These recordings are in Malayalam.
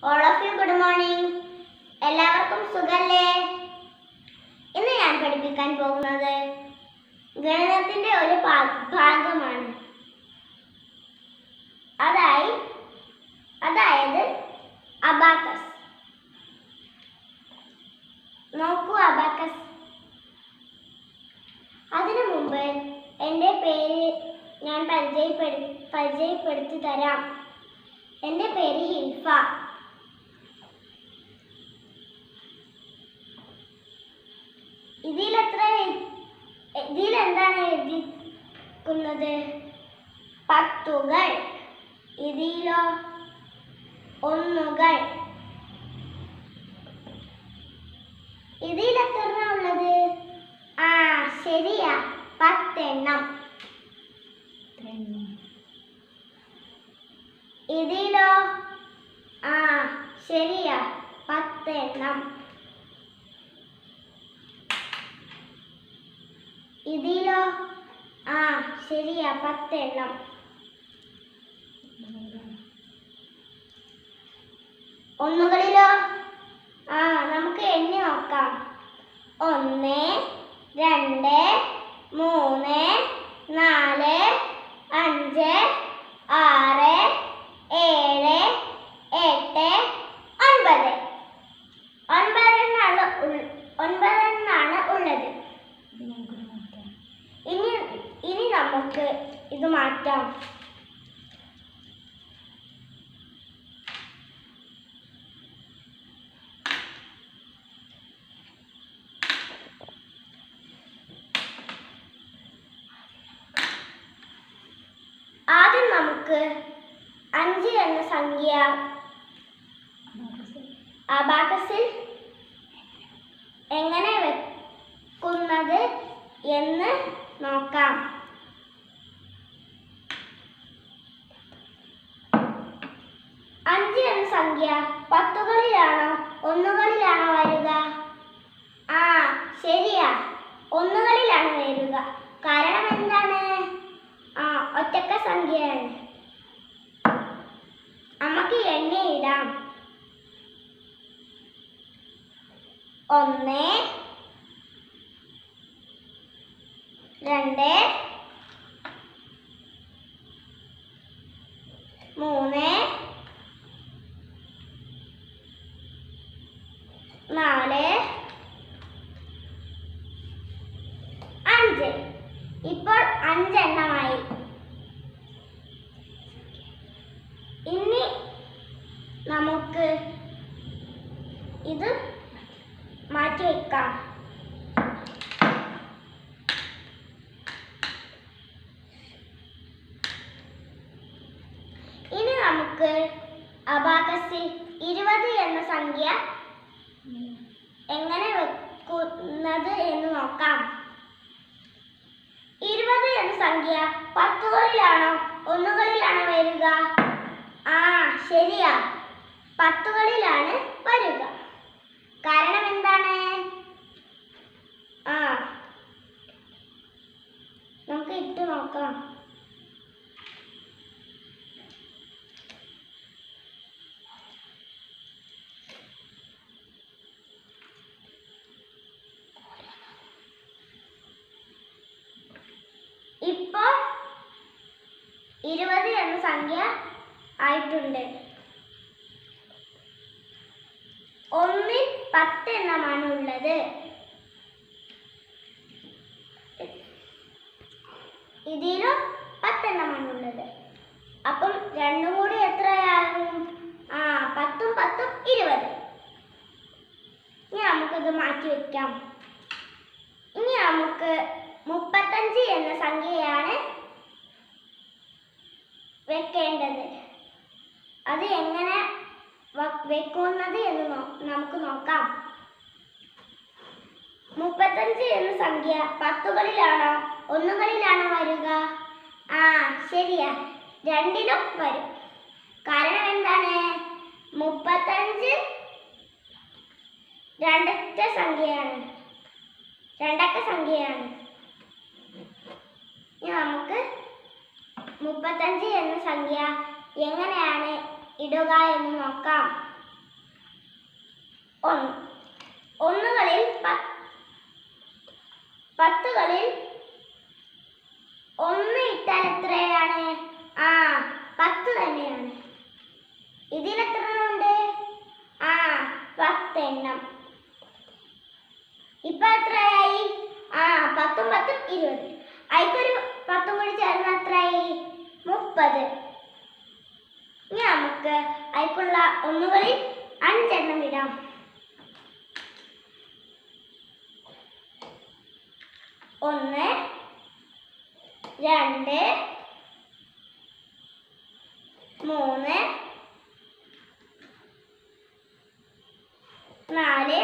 All of you, good morning. എല്ലാവർക്കും സുഖല്ലേ? ഇന്ന് ഞാൻ പഠിപ്പിക്കാൻ പോകുന്നത് ഗണിതത്തിന്റെ ഒരു ഭാഗമാണ്. അതായത് അബാക്കസ്. നോക്കൂ അബാക്കസ്. അതിനു മുമ്പ് എൻ്റെ പേര് ഞാൻ പരിചയപ്പെടുത്തി തരാം. എൻ്റെ പേര് ഹിൽഫ. ഇതിലെന്താണ് എഴുതിയിരിക്കുന്നത്? പത്തുകൾ. ഇതിലോ ഒന്നുകൾ. ഇതിലെത്ര ഉള്ളത്? ശരിയാ, 10 എണ്ണം. ഇതിലോ ശരിയാ, 10 എണ്ണം. ഇതിലോ ശരിയാ, 10 എണ്ണം. ഒന്നുകളിലോ നമുക്ക് എണ്ണി നോക്കാം. 1 2 3 4 5 6 7 8 9. 9 എണ്ണാണ് ഉള്ളത്. ഇനി നമുക്ക് ഇത് മാറ്റാം. ആദ്യം നമുക്ക് 5 എന്ന സംഖ്യ അബാക്കസിൽ എങ്ങനെ വെക്കുന്നത് എന്ന് നോക്കാം. 5 എന്ന സംഖ്യ പത്തുകളിലാണോ ഒന്നുകളിലാണോ വരിക? ശരിയാ, ഒന്നുകളിലാണ് വരിക. കാരണം എന്താണ്? ഒറ്റക്ക സംഖ്യയാണ്. നമുക്ക് എണ്ണിയിടാം. 1 2 3 4 5. ഇപ്പോൾ 5 എണ്ണമായി. ഇനി നമുക്ക് ഇത് മാറ്റിവെക്കാം. ഇനി നമുക്ക് അബാക്കസിൽ 20 എന്ന സംഖ്യ എങ്ങനെ വെക്കുന്നത് എന്ന് നോക്കാം. 20 എന്ന സംഖ്യ പത്തുകളിലാണോ ഒന്നുകളിലാണോ വരിക? ശരിയാ, പത്തുകളിലാണ് വരിക. കാരണം എന്താണ്? നമുക്ക് ഇട്ട് നോക്കാം. ഇപ്പോൾ 20 എന്ന സംഖ്യ ആയിട്ടുണ്ട്. 1 10 എണ്ണമാണ് ഉള്ളത്. ഇതിലും 10 എണ്ണമാണ് ഉള്ളത്. അപ്പം രണ്ടും കൂടി എത്രയാകും? 10 10 20. ഇനി നമുക്കിത് മാറ്റി വെക്കാം. ഇനി നമുക്ക് 35 എന്ന സംഖ്യയാണ് വെക്കേണ്ടത്. അത് എങ്ങനെ വെക്കുന്നത് എന്ന് നമുക്ക് നോക്കാം. 35 എന്ന സംഖ്യ പത്തുകളിലാണോ ഒന്നുകളിലാണോ വരിക? ശരിയാ, രണ്ടിലും വരും. കാരണം എന്താണ്? 35 രണ്ടക്ക സംഖ്യയാണ്. ഇനി നമുക്ക് 35 എന്ന സംഖ്യ എങ്ങനെയാണ് ഇടുക എന്ന് നോക്കാം. ഒന്നുകളിൽ പത്തുകളിൽ 1 ഇട്ടാൽ എത്രയാണ്? 10 തന്നെയാണ്. ഇതിൽ എത്ര എണ്ണമുണ്ട്? 10 എണ്ണം. ഇപ്പൊ എത്രയായി? 10ഉം 10ഉം 20. അതിക്കൊരു 10ഉം കൂടി ചേർന്ന് എത്രയായി? 30. ഇനി നമുക്ക് അതിക്കുള്ള ഒന്നുകളിൽ 5 എണ്ണം ഇടാം. 1 2 3 4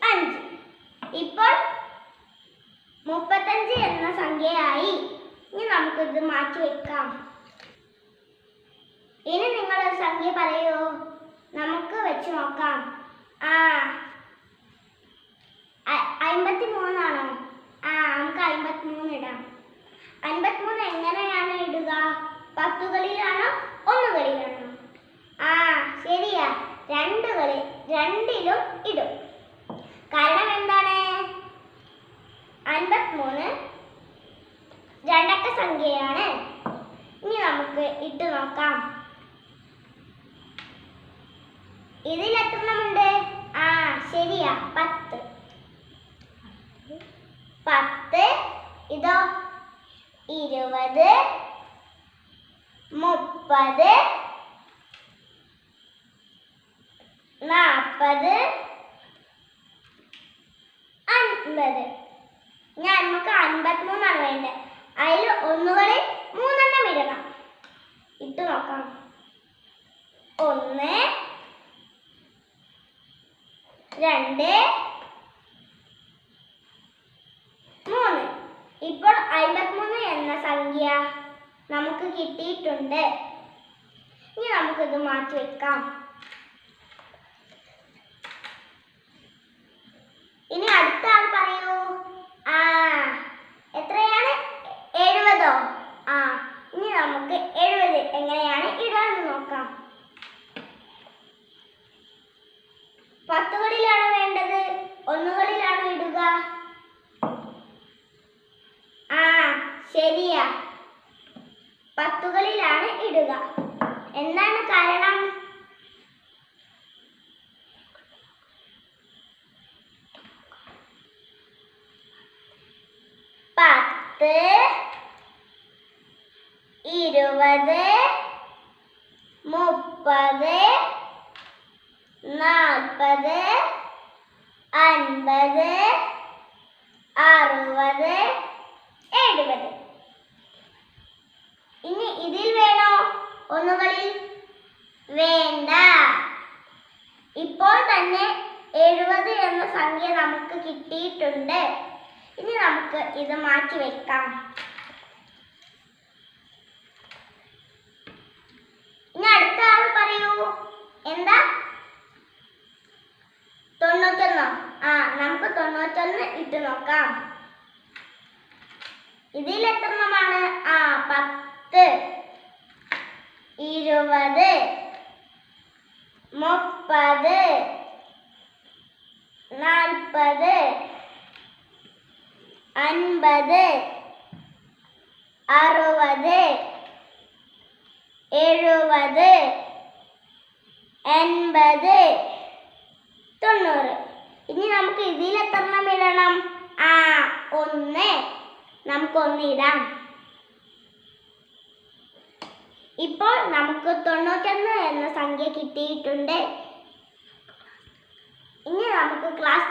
5. ഇപ്പോൾ 35 എന്ന സംഖ്യയായി. ഇനി നമുക്കിത് മാറ്റി വെക്കാം. ഇനി നിങ്ങൾ ഒരു സംഖ്യ പറയൂ. നമുക്ക് വെച്ച് നോക്കാം. 53 ആണോ? നമുക്ക് 53 ഇടാം. 53 എങ്ങനെയാണ് ഇടുക? പത്തുകളിലാണോ ഒന്നുകളിലാണോ? ശരിയാ, രണ്ടിലും ഇടും. കാരണം എന്താണ്? 53 രണ്ടക്ക സംഖ്യയാണ്. ഇനി നമുക്ക് ഇട്ട് നോക്കാം. ഇതിൽ എത്ര എണ്ണമുണ്ട്? ശരിയാ, 10. 10 ഇതോ 20 30 40 50. നമുക്ക് 53 ആണ് വേണ്ടത്. അതിൽ ഒന്നുകളിൽ 3 എണ്ണം ഇടണം. ഇട്ട് നോക്കാം. 1 2 3. ഇപ്പോൾ 53 എന്ന സംഖ്യ നമുക്ക് കിട്ടിയിട്ടുണ്ട്. ഇനി നമുക്കിത് മാറ്റി വെക്കാം. ഇനി അടുത്ത ആൾ പറയൂ. എത്രയാണ്? 70. ഇനി നമുക്ക് 70 എങ്ങനെയാണ് ഇടാന്ന് നോക്കാം. പത്തുകളിലാണോ വേണ്ടത്? ഒന്നുകളിലാണോ ഇടുക? ശരിയാ, പത്തുകളിലാണ് ഇടുക. എന്താണ് കാരണം? 10 20 30 40 50 60 70. ഇനി ഇതിൽ വേണോ ഒന്നുകളിൽ? വേണ്ട. ഇപ്പോൾ തന്നെ 70 എന്ന സംഖ്യ നമുക്ക് കിട്ടിയിട്ടുണ്ട്. ഇനി നമുക്ക് ഇത് മാറ്റി വെക്കാം. ഇനി അടുത്ത ആൾ പറയൂ. എന്താ? 91. നമുക്ക് 91 ഇട്ട് നോക്കാം. ഇതിൽ എത്ര എണ്ണമാണ്? 10 20 30 40 50 60 70 80 90. ഇനി നമുക്ക് ഇതിൽ എത്ര എണ്ണം ഇടണം? 1. നമുക്ക് 1 ഇടാം. ഇപ്പോൾ നമുക്ക് 91 എന്ന സംഖ്യ കിട്ടിയിട്ടുണ്ട്. ഇനി നമുക്ക് ക്ലാസ്